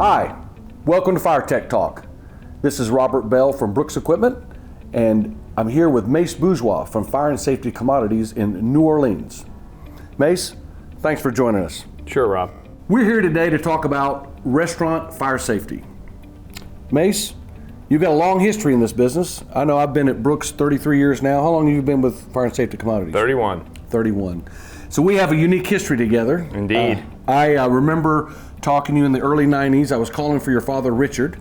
Hi, welcome to FireTech Talk. This is Robert Bell from Brooks Equipment, and I'm here with Mace Bourgeois from Fire and Safety Commodities in New Orleans. Mace, thanks for joining us. Sure, Rob. We're here today to talk about restaurant fire safety. Mace, you've got a long history in this business. I know I've been at Brooks 33 years now. How long have you been with Fire and Safety Commodities? 31. So we have a unique history together. Indeed. I remember talking to you in the early 90s. I was calling for your father, Richard,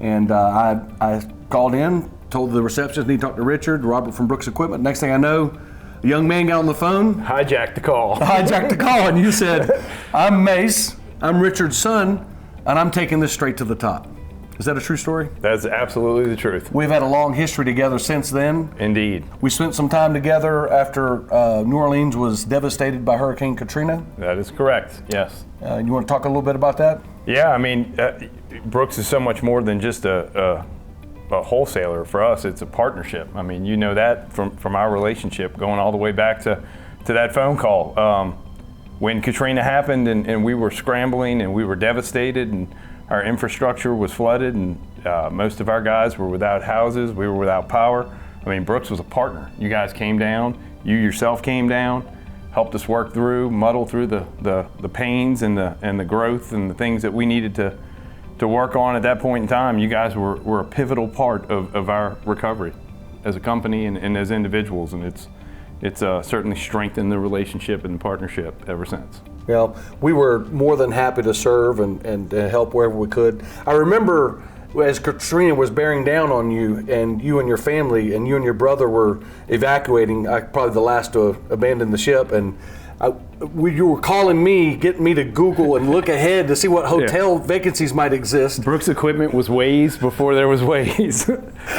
and I called in, told the receptionist, need to talk to Richard, Robert from Brooks Equipment. Next thing I know, a young man got on the phone. Hijacked the call, and you said, I'm Mace, I'm Richard's son, and I'm taking this straight to the top. Is that a true story? That's absolutely the truth. We've had a long history together since then. Indeed. We spent some time together after New Orleans was devastated by Hurricane Katrina. That is correct, yes. You want to talk a little bit about that? Yeah, I mean, Brooks is so much more than just a wholesaler. For us, it's a partnership. I mean, you know that from our relationship going all the way back to that phone call. When Katrina happened and we were scrambling and we were devastated and our infrastructure was flooded and most of our guys were without houses, we were without power. I mean, Brooks was a partner. You guys came down, you yourself came down, helped us work through, muddle through the pains and the growth and the things that we needed to work on at that point in time. You guys were a pivotal part of our recovery as a company and as individuals, and it's certainly strengthened the relationship and partnership ever since. Well, we were more than happy to serve and help wherever we could. I remember as Katrina was bearing down on you and your family and you and your brother were evacuating, probably the last to abandon the ship, and you were calling me, getting me to Google and look ahead to see what hotel vacancies might exist. Brooks Equipment was Waze before there was Waze.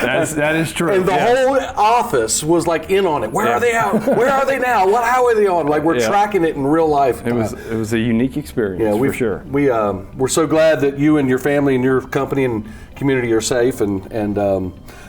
that is true. And the whole office was like in on it. Where are they out? Where are they now? What highway are they on? Like we're tracking it in real life. It was a unique experience for sure. We're so glad that you and your family and your company and community are safe. And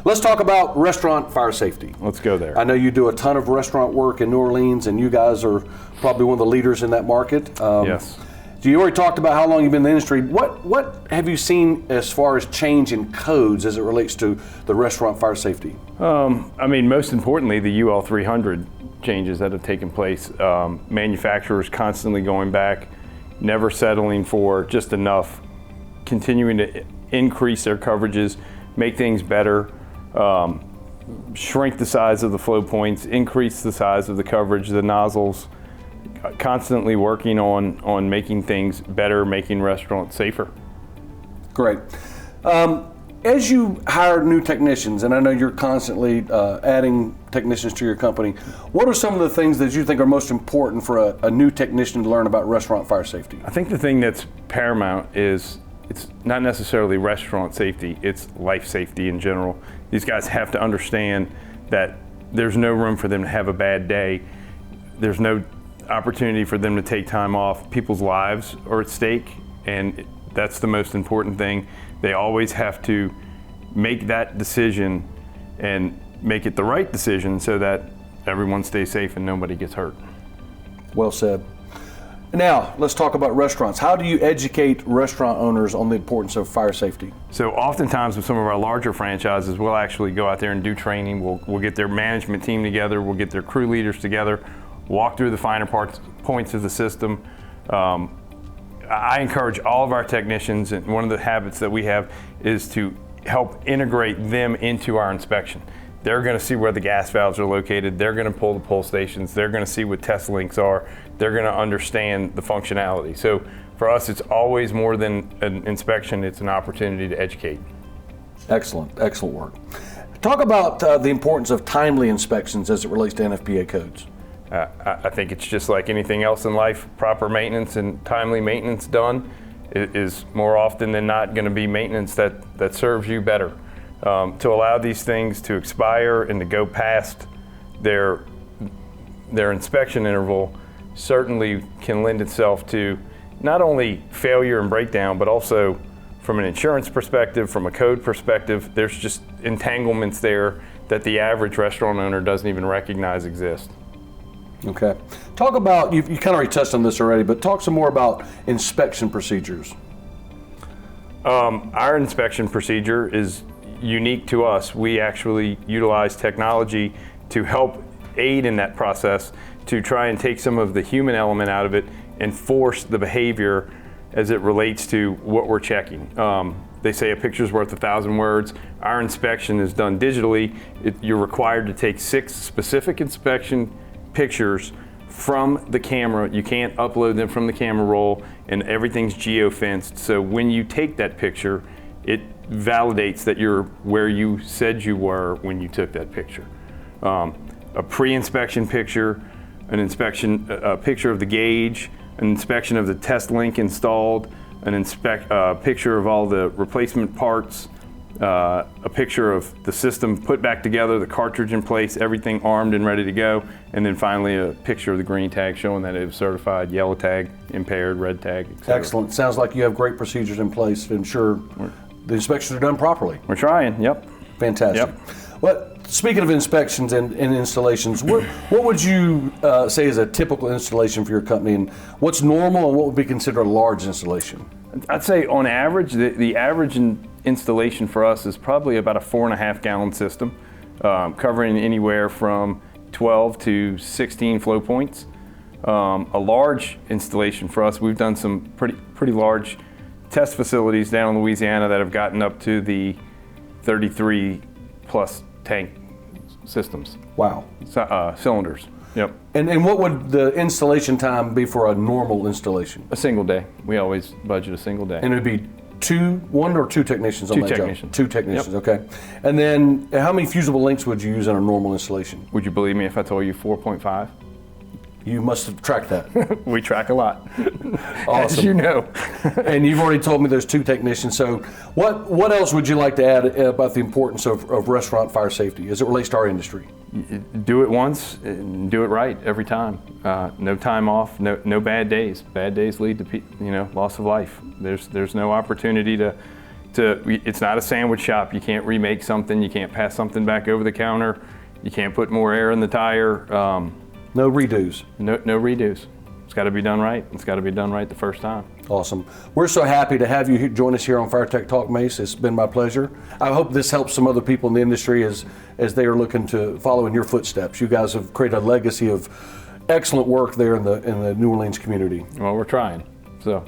let's talk about restaurant fire safety. Let's go there. I know you do a ton of restaurant work in New Orleans, and you guys are probably one of the leaders in that market. Yes. So you already talked about how long you've been in the industry. What have you seen as far as change in codes as it relates to the restaurant fire safety? I mean, most importantly, the UL 300 changes that have taken place. Manufacturers constantly going back, never settling for just enough, continuing to increase their coverages, make things better, shrink the size of the flow points, increase the size of the coverage, the nozzles, constantly working on making things better, making restaurants safer. Great. As you hire new technicians, and I know you're constantly adding technicians to your company, what are some of the things that you think are most important for a new technician to learn about restaurant fire safety? I think the thing that's paramount is it's not necessarily restaurant safety, it's life safety in general. These guys have to understand that there's no room for them to have a bad day. There's no opportunity for them to take time off. People's lives are at stake, and that's the most important thing. They always have to make that decision and make it the right decision so that everyone stays safe and nobody gets hurt. Well said. Now, let's talk about restaurants. How do you educate restaurant owners on the importance of fire safety? So oftentimes with some of our larger franchises, we'll actually go out there and do training. We'll get their management team together, we'll get their crew leaders together, walk through the finer points of the system. I encourage all of our technicians, and one of the habits that we have is to help integrate them into our inspection. They're going to see where the gas valves are located. They're going to pull the pull stations. They're going to see what test links are. They're going to understand the functionality. So for us, it's always more than an inspection. It's an opportunity to educate. Excellent work. Talk about the importance of timely inspections as it relates to NFPA codes. I think it's just like anything else in life. Proper maintenance and timely maintenance done is more often than not going to be maintenance that serves you better. To allow these things to expire and to go past their inspection interval certainly can lend itself to not only failure and breakdown, but also from an insurance perspective, from a code perspective, there's just entanglements there that the average restaurant owner doesn't even recognize exist. Okay. Talk about, you kind of already touched on this already, but talk some more about inspection procedures. Our inspection procedure is unique to us. We actually utilize technology to help aid in that process to try and take some of the human element out of it and force the behavior as it relates to what we're checking. They say a picture's worth 1,000 words. Our inspection is done digitally. You're required to take 6 specific inspection pictures from the camera. You can't upload them from the camera roll, and everything's geo-fenced. So when you take that picture, it validates that you're where you said you were when you took that picture. A pre-inspection picture, a picture of the gauge, an inspection of the test link installed, a picture of all the replacement parts, a picture of the system put back together, the cartridge in place, everything armed and ready to go, and then finally a picture of the green tag showing that it was certified, yellow tag, impaired, red tag, etc. Excellent. Sounds like you have great procedures in place to ensure the inspections are done properly. We're trying, yep. Fantastic. Yep. Well, speaking of inspections and installations, what would you say is a typical installation for your company, and what's normal and what would be considered a large installation? I'd say on average, the average installation for us is probably about a 4.5 gallon system, covering anywhere from 12 to 16 flow points. A large installation for us, we've done some pretty large test facilities down in Louisiana that have gotten up to the 33 plus tank systems. Wow. Cylinders. Yep. And what would the installation time be for a normal installation? A single day. We always budget a single day. And it would be one or two technicians on that job? Two technicians, yep. Okay. And then how many fusible links would you use in a normal installation? Would you believe me if I told you 4.5? You must have tracked that. We track a lot. Awesome. As you know. And you've already told me there's 2 technicians. So what else would you like to add about the importance of restaurant fire safety as it relates to our industry? Do it once and do it right every time. No time off, no bad days. Bad days lead to loss of life. There's no opportunity to it's not a sandwich shop. You can't remake something. You can't pass something back over the counter. You can't put more air in the tire. No redos. No redos. It's got to be done right. It's got to be done right the first time. Awesome. We're so happy to have you join us here on FireTech Talk, Mace. It's been my pleasure. I hope this helps some other people in the industry as they are looking to follow in your footsteps. You guys have created a legacy of excellent work there in the New Orleans community. Well, we're trying. So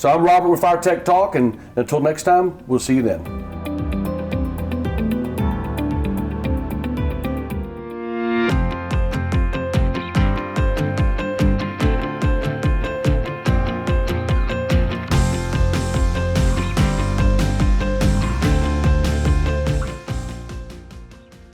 I'm Robert with FireTech Talk, and until next time, we'll see you then.